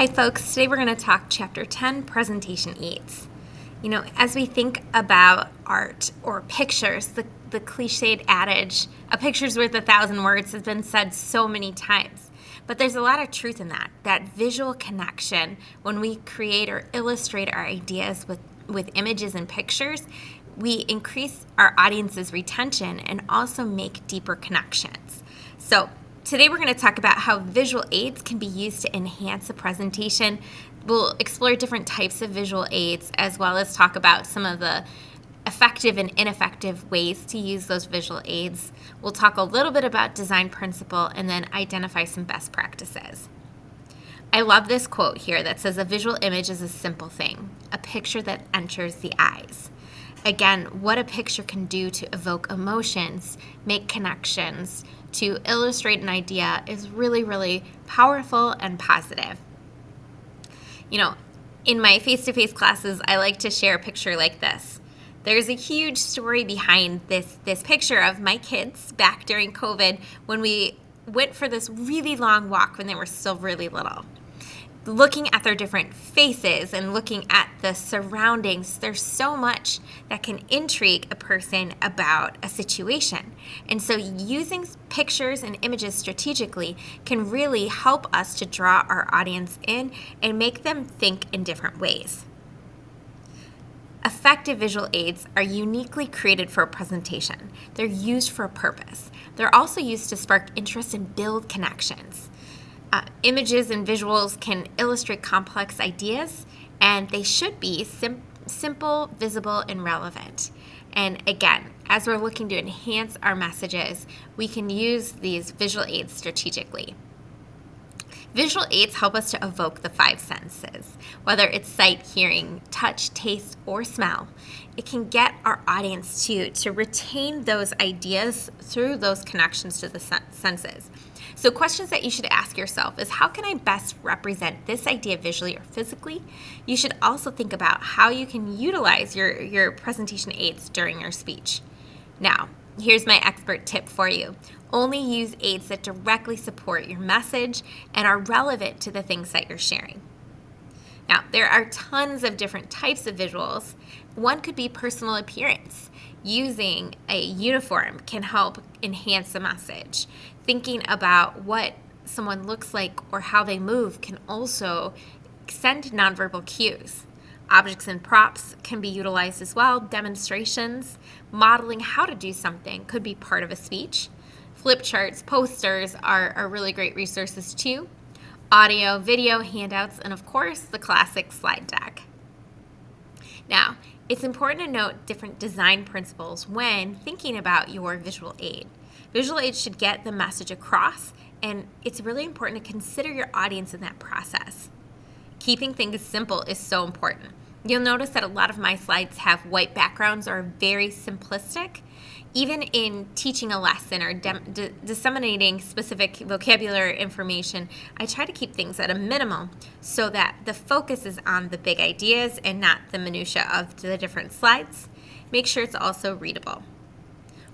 Hi folks, today we're going to talk Chapter 10, Presentation Aids. As we think about art or pictures, the cliched adage, a picture's worth 1,000 words, has been said so many times. But there's a lot of truth in that visual connection when we create or illustrate our ideas with images and pictures. We increase our audience's retention and also make deeper connections. So today we're going to talk about how visual aids can be used to enhance a presentation. We'll explore different types of visual aids as well as talk about some of the effective and ineffective ways to use those visual aids. We'll talk a little bit about design principle and then identify some best practices. I love this quote here that says, "A visual image is a simple thing, a picture that enters the eyes." Again, what a picture can do to evoke emotions, make connections, to illustrate an idea is really, really powerful and positive. In my face-to-face classes, I like to share a picture like this. There's a huge story behind this picture of my kids back during COVID when we went for this really long walk when they were still really little. Looking at their different faces and looking at the surroundings, there's so much that can intrigue a person about a situation. And so using pictures and images strategically can really help us to draw our audience in and make them think in different ways. Effective visual aids are uniquely created for a presentation. They're used for a purpose. They're also used to spark interest and build connections. Images and visuals can illustrate complex ideas, and they should be simple, visible, and relevant. And again, as we're looking to enhance our messages, we can use these visual aids strategically. Visual aids help us to evoke the five senses, whether it's sight, hearing, touch, taste, or smell. It can get our audience to retain those ideas through those connections to the senses. So questions that you should ask yourself is, how can I best represent this idea visually or physically? You should also think about how you can utilize your presentation aids during your speech. Now, here's my expert tip for you. Only use aids that directly support your message and are relevant to the things that you're sharing. Now, there are tons of different types of visuals. One could be personal appearance. Using a uniform can help enhance the message. Thinking about what someone looks like or how they move can also send nonverbal cues. Objects and props can be utilized as well. Demonstrations, modeling how to do something could be part of a speech. Flip charts, posters are really great resources too. Audio, video, handouts, and of course, the classic slide deck. Now, it's important to note different design principles when thinking about your visual aid. Visual aids should get the message across, and it's really important to consider your audience in that process. Keeping things simple is so important. You'll notice that a lot of my slides have white backgrounds or are very simplistic. Even in teaching a lesson or disseminating specific vocabulary information, I try to keep things at a minimum so that the focus is on the big ideas and not the minutia of the different slides. Make sure it's also readable.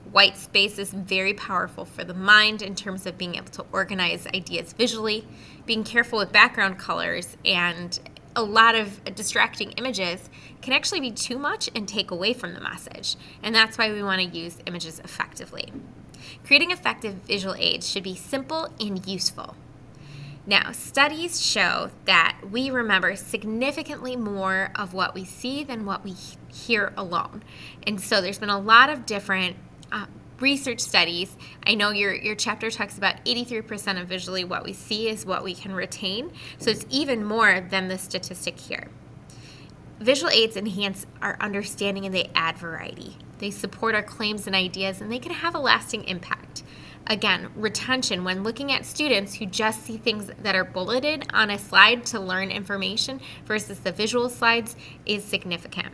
White space is very powerful for the mind in terms of being able to organize ideas visually. Being careful with background colors and a lot of distracting images can actually be too much and take away from the message. And that's why we want to use images effectively. Creating effective visual aids should be simple and useful. Now, studies show that we remember significantly more of what we see than what we hear alone. And so there's been a lot of different research studies. I know your chapter talks about 83% of visually what we see is what we can retain. So it's even more than the statistic here. Visual aids enhance our understanding and they add variety. They support our claims and ideas, and they can have a lasting impact. Again, retention when looking at students who just see things that are bulleted on a slide to learn information versus the visual slides is significant.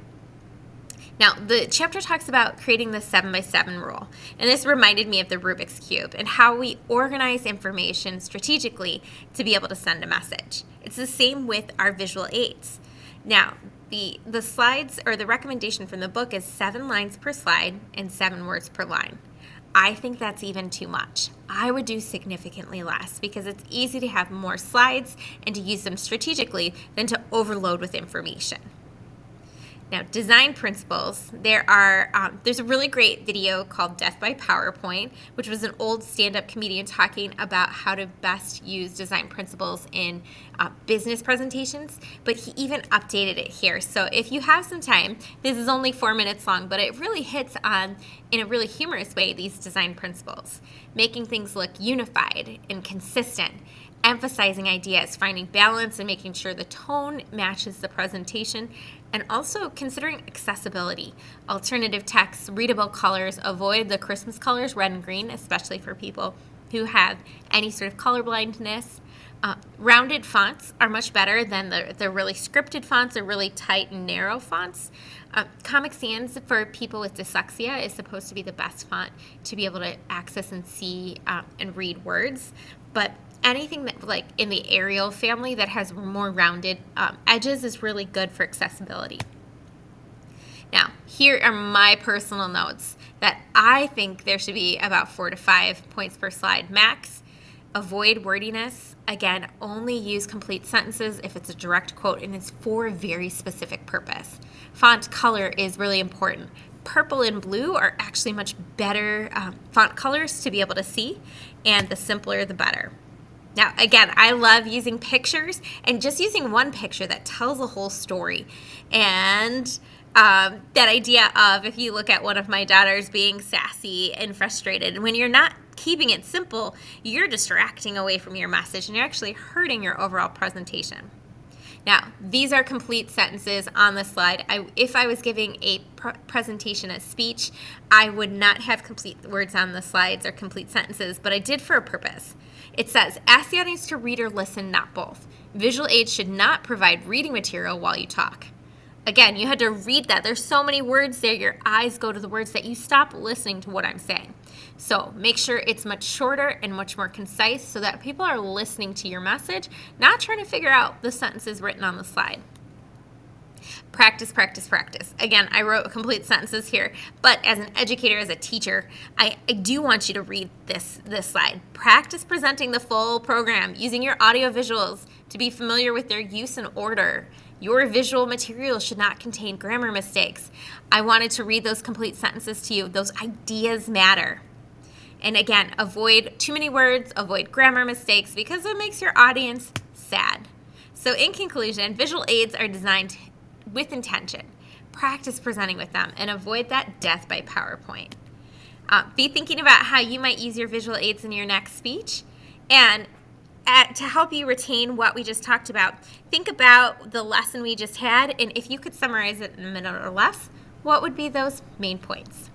Now, the chapter talks about creating the 7x7 rule, and this reminded me of the Rubik's Cube and how we organize information strategically to be able to send a message. It's the same with our visual aids. Now, the slides or the recommendation from the book is 7 lines per slide and 7 words per line. I think that's even too much. I would do significantly less because it's easy to have more slides and to use them strategically than to overload with information. Now, design principles. There's a really great video called Death by PowerPoint, which was an old stand-up comedian talking about how to best use design principles in business presentations, but he even updated it here. So if you have some time, this is only 4 minutes long, but it really hits on, in a really humorous way, these design principles, making things look unified and consistent, emphasizing ideas, finding balance, and making sure the tone matches the presentation, and also considering accessibility, alternative text, readable colors, avoid the Christmas colors, red and green, especially for people who have any sort of color blindness. Rounded fonts are much better than the really scripted fonts or really tight and narrow fonts. Comic Sans for people with dyslexia is supposed to be the best font to be able to access and see and read words, but anything that, like in the Arial family, that has more rounded edges is really good for accessibility. Now, here are my personal notes that I think there should be about 4 to 5 points per slide max. Avoid wordiness. Again, only use complete sentences if it's a direct quote and it's for a very specific purpose. Font color is really important. Purple and blue are actually much better font colors to be able to see, and the simpler the better. Now, again, I love using pictures and just using one picture that tells a whole story. And that idea of, if you look at one of my daughters being sassy and frustrated, when you're not keeping it simple, you're distracting away from your message and you're actually hurting your overall presentation. Now, these are complete sentences on the slide. If I was giving a presentation, a speech, I would not have complete words on the slides or complete sentences, but I did for a purpose. It says, ask the audience to read or listen, not both. Visual aids should not provide reading material while you talk. Again, you had to read that. There's so many words there. Your eyes go to the words that you stop listening to what I'm saying. So make sure it's much shorter and much more concise so that people are listening to your message, not trying to figure out the sentences written on the slide. Practice, practice, practice. Again, I wrote complete sentences here, but as an educator, as a teacher, I do want you to read this slide. Practice presenting the full program, using your audio visuals to be familiar with their use and order. Your visual material should not contain grammar mistakes. I wanted to read those complete sentences to you. Those ideas matter. And again, avoid too many words, avoid grammar mistakes because it makes your audience sad. So in conclusion, visual aids are designed with intention. Practice presenting with them and avoid that death by PowerPoint. Be thinking about how you might use your visual aids in your next speech. And to help you retain what we just talked about, think about the lesson we just had, and if you could summarize it in a minute or less, what would be those main points?